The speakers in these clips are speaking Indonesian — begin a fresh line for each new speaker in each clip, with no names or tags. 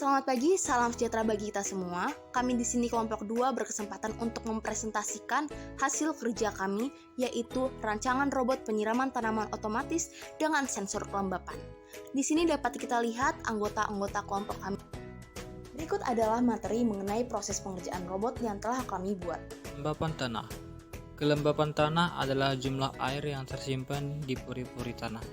Selamat pagi, salam sejahtera bagi kita semua. Kami di sini kelompok 2 berkesempatan untuk mempresentasikan hasil kerja kami, yaitu rancangan robot penyiraman tanaman otomatis dengan sensor kelembapan. Di sini dapat kita lihat anggota-anggota kelompok kami. Berikut adalah materi mengenai proses pengerjaan robot yang telah kami buat.
Kelembapan tanah. Kelembapan tanah adalah jumlah air yang tersimpan di pori-pori tanah.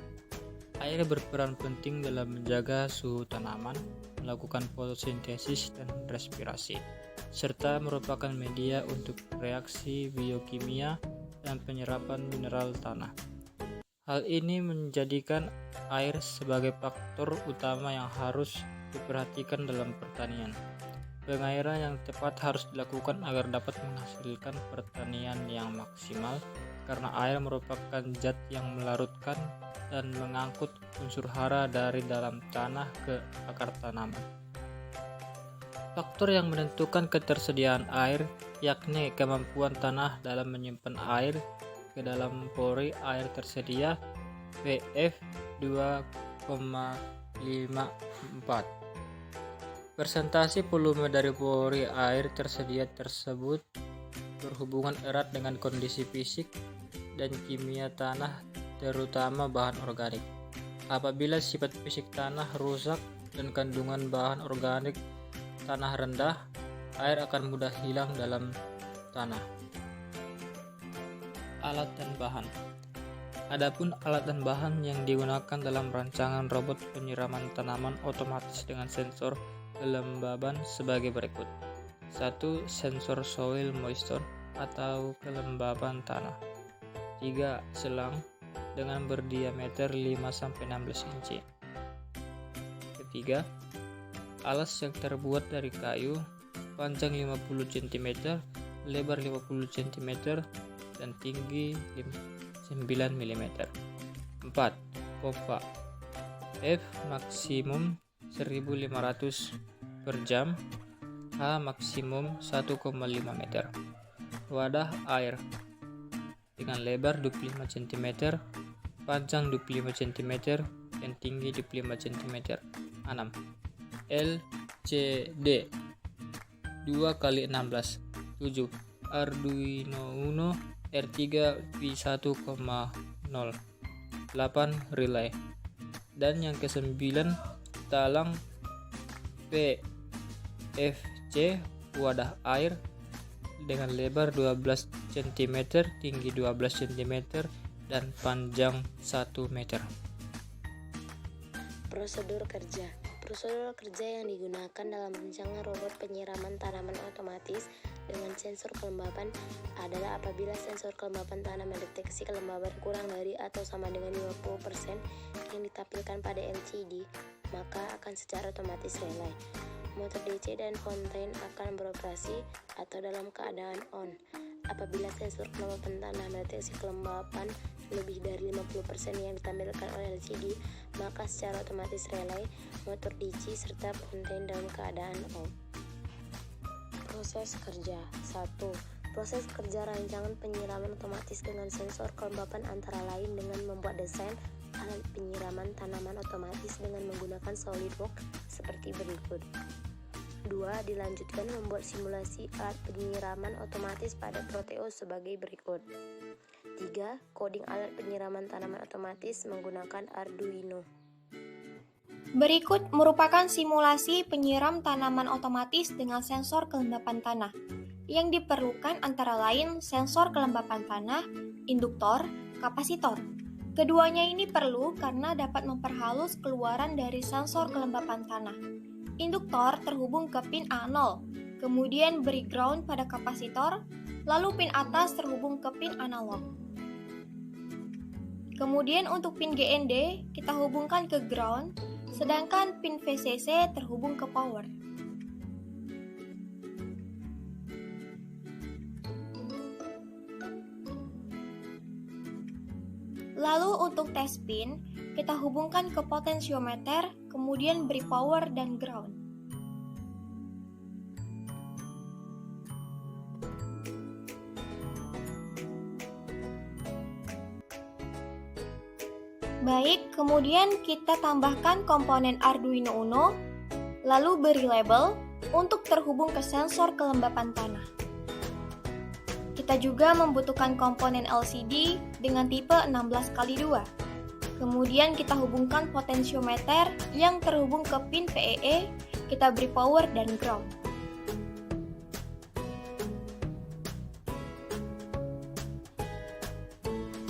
Air berperan penting dalam menjaga suhu tanaman, melakukan fotosintesis dan respirasi, serta merupakan media untuk reaksi biokimia dan penyerapan mineral tanah. Hal ini menjadikan air sebagai faktor utama yang harus diperhatikan dalam pertanian. Pengairan yang tepat harus dilakukan agar dapat menghasilkan pertanian yang maksimal, karena air merupakan zat yang melarutkan dan mengangkut unsur hara dari dalam tanah ke akar tanaman. Faktor yang menentukan ketersediaan air yakni kemampuan tanah dalam menyimpan air ke dalam pori air tersedia, pF 2,54. Persentase volume dari pori air tersedia tersebut berhubungan erat dengan kondisi fisik dan kimia tanah, terutama bahan organik. Apabila sifat fisik tanah rusak dan kandungan bahan organik tanah rendah, air akan mudah hilang dalam tanah. Alat dan bahan. Adapun alat dan bahan yang digunakan dalam rancangan robot penyiraman tanaman otomatis dengan sensor kelembaban sebagai berikut. 1. Sensor soil moisture atau kelembaban tanah. 3. Selang dengan berdiameter 5-16 inci. Ketiga, alas yang terbuat dari kayu, panjang 50 cm, lebar 50 cm, dan tinggi 9 mm. 4. Pompa F maksimum 1500 per jam, H maksimum 1,5 meter. Wadah air dengan lebar 25 cm, panjang 25 cm, dan tinggi 25 cm. 6. LCD 2x16. 7. Arduino Uno R3 V1,0. 8. Relay. Dan yang ke-9, talang PFC wadah air dengan lebar 12 cm, tinggi 12 cm, dan panjang 1 meter.
Prosedur kerja. Prosedur kerja yang digunakan dalam rancangan robot penyiraman tanaman otomatis dengan sensor kelembapan adalah apabila sensor kelembapan tanah mendeteksi kelembapan kurang dari atau sama dengan 50% yang ditampilkan pada LCD, maka akan secara otomatis relay. Motor DC dan fontaine akan beroperasi atau dalam keadaan on. Apabila sensor kelembapan tanah mendeteksi kelembapan lebih dari 50% yang ditampilkan oleh LCD, maka secara otomatis relay, motor DC, serta fontaine dalam keadaan on. Proses kerja. 1. Proses kerja rancangan penyiraman otomatis dengan sensor kelembapan antara lain dengan membuat desain alat penyiraman tanaman otomatis dengan menggunakan SolidWorks seperti berikut. 2. Dilanjutkan membuat simulasi alat penyiraman otomatis pada Proteus sebagai berikut. 3. Coding alat penyiraman tanaman otomatis menggunakan Arduino.
Berikut merupakan simulasi penyiram tanaman otomatis dengan sensor kelembapan tanah. Yang diperlukan antara lain sensor kelembapan tanah, induktor, kapasitor. Keduanya ini perlu karena dapat memperhalus keluaran dari sensor kelembapan tanah. Induktor terhubung ke pin A0, kemudian beri ground pada kapasitor, lalu pin atas terhubung ke pin analog. Kemudian untuk pin GND kita hubungkan ke ground, sedangkan pin VCC terhubung ke power. Lalu untuk test pin, kita hubungkan ke potensiometer, kemudian beri power dan ground. Baik, kemudian kita tambahkan komponen Arduino Uno, lalu beri label untuk terhubung ke sensor kelembapan tanah. Kita juga membutuhkan komponen LCD dengan tipe 16x2. Kemudian kita hubungkan potensiometer yang terhubung ke pin PEE, kita beri power dan ground.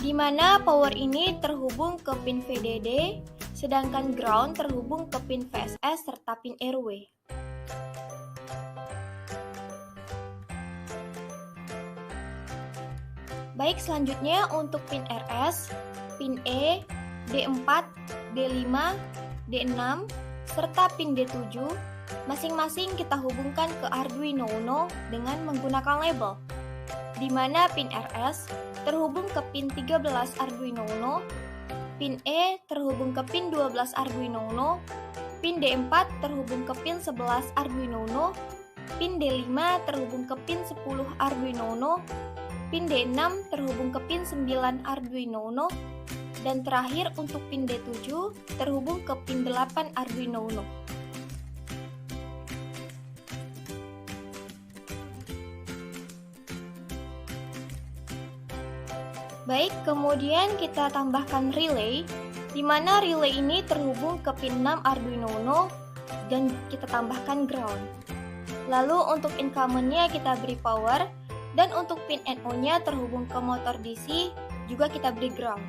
Di mana power ini terhubung ke pin VDD, sedangkan ground terhubung ke pin VSS serta pin RW. Baik, selanjutnya untuk pin RS, pin E, D4, D5, D6, serta pin D7, masing-masing kita hubungkan ke Arduino Uno dengan menggunakan label, di mana pin RS terhubung ke pin 13 Arduino Uno, pin E terhubung ke pin 12 Arduino Uno, pin D4 terhubung ke pin 11 Arduino Uno, pin D5 terhubung ke pin 10 Arduino Uno, pin D6 terhubung ke pin 9 Arduino Uno, dan terakhir untuk pin D7 terhubung ke pin 8 Arduino Uno. Baik, kemudian kita tambahkan relay, di mana relay ini terhubung ke pin 6 Arduino Uno dan kita tambahkan ground. Lalu untuk incumbent-nya kita beri power, dan untuk pin NO-nya terhubung ke motor DC juga kita beri ground.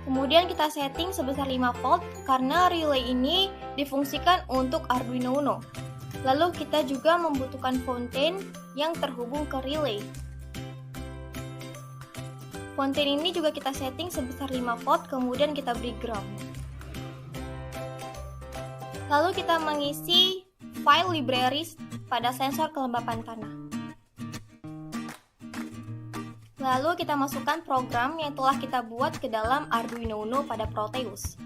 Kemudian kita setting sebesar 5 volt karena relay ini difungsikan untuk Arduino Uno. Lalu kita juga membutuhkan fountain yang terhubung ke relay. Fountain ini juga kita setting sebesar 5 volt, kemudian kita beri ground. Lalu kita mengisi file libraries pada sensor kelembapan tanah. Lalu kita masukkan program yang telah kita buat ke dalam Arduino Uno pada Proteus.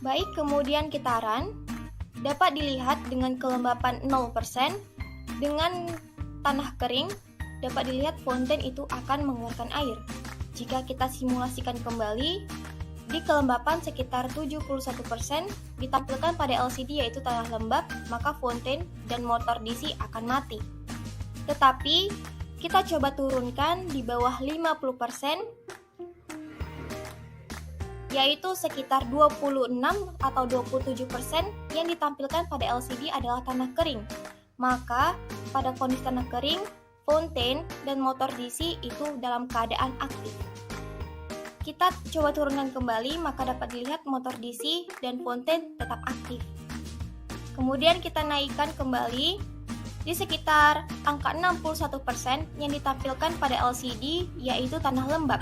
Baik, kemudian kita run. Dapat dilihat dengan kelembapan 0%, dengan tanah kering, dapat dilihat fountain itu akan mengeluarkan air. Jika kita simulasikan kembali, di kelembapan sekitar 71% ditampilkan pada LCD yaitu tanah lembab, maka fountain dan motor DC akan mati. Tetapi, kita coba turunkan di bawah 50%, yaitu sekitar 26 atau 27% yang ditampilkan pada LCD adalah tanah kering. Maka, pada kondisi tanah kering, fountain dan motor DC itu dalam keadaan aktif. Kita coba turunkan kembali, maka dapat dilihat motor DC dan fountain tetap aktif. Kemudian kita naikkan kembali di sekitar angka 61% yang ditampilkan pada LCD yaitu tanah lembab.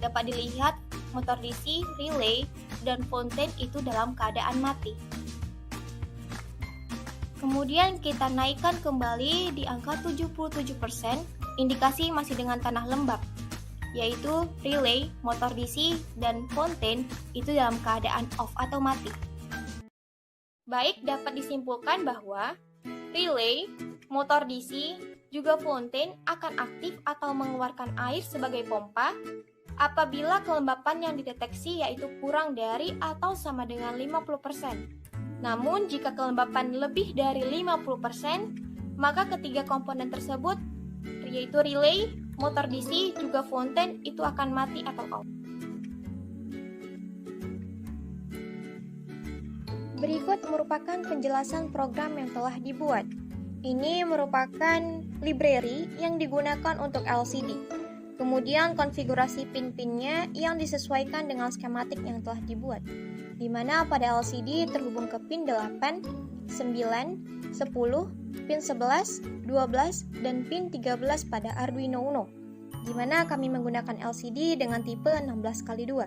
Dapat dilihat motor DC, relay, dan fountain itu dalam keadaan mati. Kemudian kita naikkan kembali di angka 77%, indikasi masih dengan tanah lembab, yaitu relay, motor DC, dan fountain itu dalam keadaan off atau mati. Baik, dapat disimpulkan bahwa relay, motor DC, juga fountain akan aktif atau mengeluarkan air sebagai pompa apabila kelembapan yang dideteksi yaitu kurang dari atau sama dengan 50%. Namun, jika kelembapan lebih dari 50%, maka ketiga komponen tersebut, yaitu relay, motor DC, juga fountain, itu akan mati atau off. Berikut merupakan penjelasan program yang telah dibuat. Ini merupakan library yang digunakan untuk LCD. Kemudian konfigurasi pin-pinnya yang disesuaikan dengan skematik yang telah dibuat, di mana pada LCD terhubung ke pin 8, 9, 10, pin 11, 12, dan pin 13 pada Arduino Uno, di mana kami menggunakan LCD dengan tipe 16x2,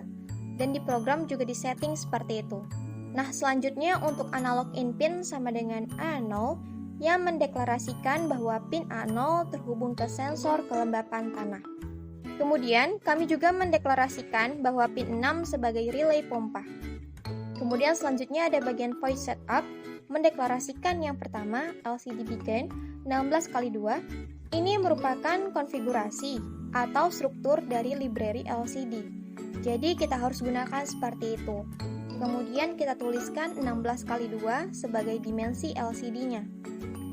dan di program juga disetting seperti itu. Nah, selanjutnya untuk analog in pin sama dengan A0, yang mendeklarasikan bahwa pin A0 terhubung ke sensor kelembapan tanah. Kemudian, kami juga mendeklarasikan bahwa pin 6 sebagai relay pompa. Kemudian selanjutnya ada bagian voice setup, mendeklarasikan yang pertama LCD begin, 16x2 ini merupakan konfigurasi atau struktur dari library LCD. Jadi kita harus gunakan seperti itu. Kemudian kita tuliskan 16x2 sebagai dimensi LCD-nya,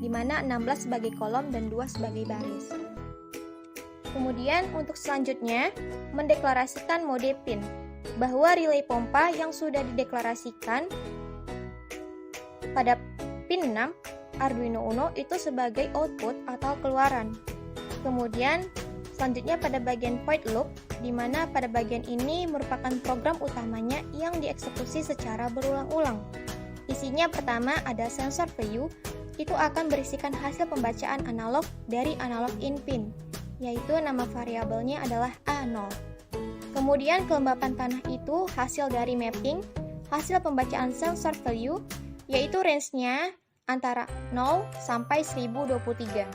di mana 16 sebagai kolom dan 2 sebagai baris. Kemudian untuk selanjutnya, mendeklarasikan mode pin, bahwa relay pompa yang sudah dideklarasikan pada pin 6 Arduino Uno itu sebagai output atau keluaran. Kemudian selanjutnya pada bagian void loop, di mana pada bagian ini merupakan program utamanya yang dieksekusi secara berulang-ulang. Isinya pertama ada sensor value, itu akan berisikan hasil pembacaan analog dari analog in pin, yaitu nama variabelnya adalah A0. Kemudian kelembapan tanah itu hasil dari mapping, hasil pembacaan sensor value, yaitu range-nya antara 0 sampai 1023.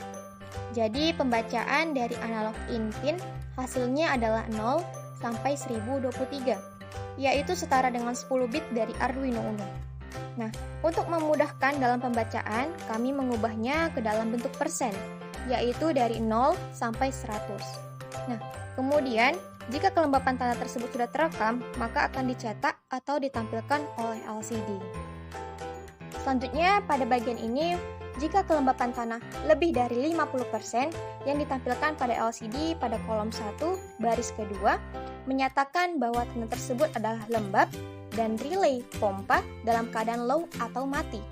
Jadi pembacaan dari analog in pin hasilnya adalah 0 sampai 1023, yaitu setara dengan 10 bit dari Arduino Uno. Nah, untuk memudahkan dalam pembacaan, kami mengubahnya ke dalam bentuk persen, yaitu dari 0 sampai 100. Nah, kemudian jika kelembapan tanah tersebut sudah terekam, maka akan dicetak atau ditampilkan oleh LCD. Selanjutnya, pada bagian ini, jika kelembapan tanah lebih dari 50% yang ditampilkan pada LCD pada kolom 1, baris kedua, menyatakan bahwa tanah tersebut adalah lembab dan relay pompa dalam keadaan low atau mati.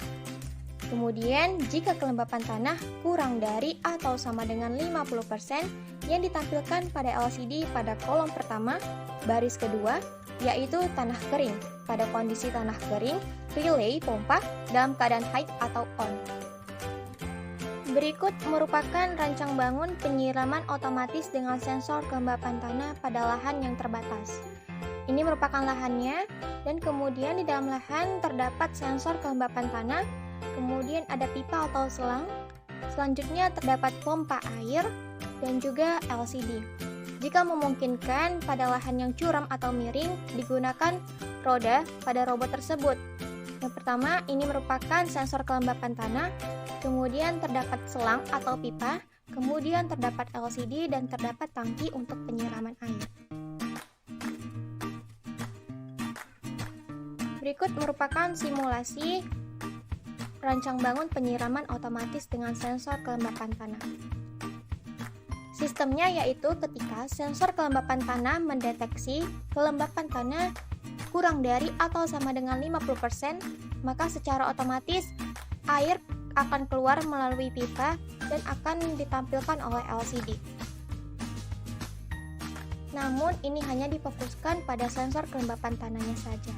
Kemudian, jika kelembapan tanah kurang dari atau sama dengan 50% yang ditampilkan pada LCD pada kolom pertama, baris kedua, yaitu tanah kering. Pada kondisi tanah kering, relay pompa dalam keadaan high atau on. Berikut merupakan rancang bangun penyiraman otomatis dengan sensor kelembapan tanah pada lahan yang terbatas. Ini merupakan lahannya, dan kemudian di dalam lahan terdapat sensor kelembapan tanah, kemudian ada pipa atau selang, selanjutnya terdapat pompa air, dan juga LCD. Jika memungkinkan pada lahan yang curam atau miring, digunakan roda pada robot tersebut. Yang pertama, ini merupakan sensor kelembapan tanah, kemudian terdapat selang atau pipa, kemudian terdapat LCD, dan terdapat tangki untuk penyiraman air. Berikut merupakan simulasi rancang bangun penyiraman otomatis dengan sensor kelembapan tanah. Sistemnya yaitu ketika sensor kelembapan tanah mendeteksi kelembapan tanah kurang dari atau sama dengan 50%, maka secara otomatis air akan keluar melalui pipa dan akan ditampilkan oleh LCD. Namun ini hanya difokuskan pada sensor kelembapan tanahnya saja.